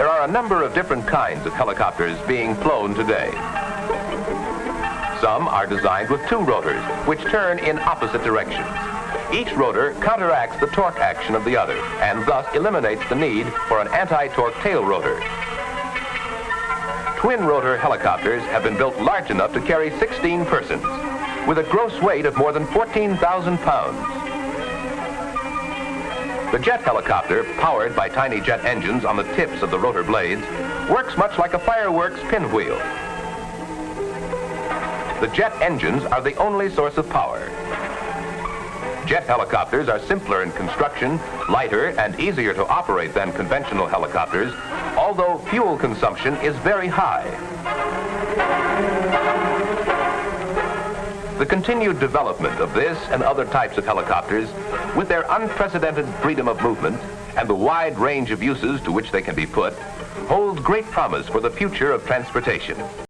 There are a number of different kinds of helicopters being flown today. Some are designed with two rotors, which turn in opposite directions. Each rotor counteracts the torque action of the other, and thus eliminates the need for an anti-torque tail rotor. Twin-rotor helicopters have been built large enough to carry 16 persons, with a gross weight of more than 14,000 pounds. The jet helicopter, powered by tiny jet engines on the tips of the rotor blades, works much like a fireworks pinwheel. The jet engines are the only source of power. Jet helicopters are simpler in construction, lighter, and easier to operate than conventional helicopters, although fuel consumption is very high. The continued development of this and other types of helicopters, with their unprecedented freedom of movement and the wide range of uses to which they can be put, holds great promise for the future of transportation.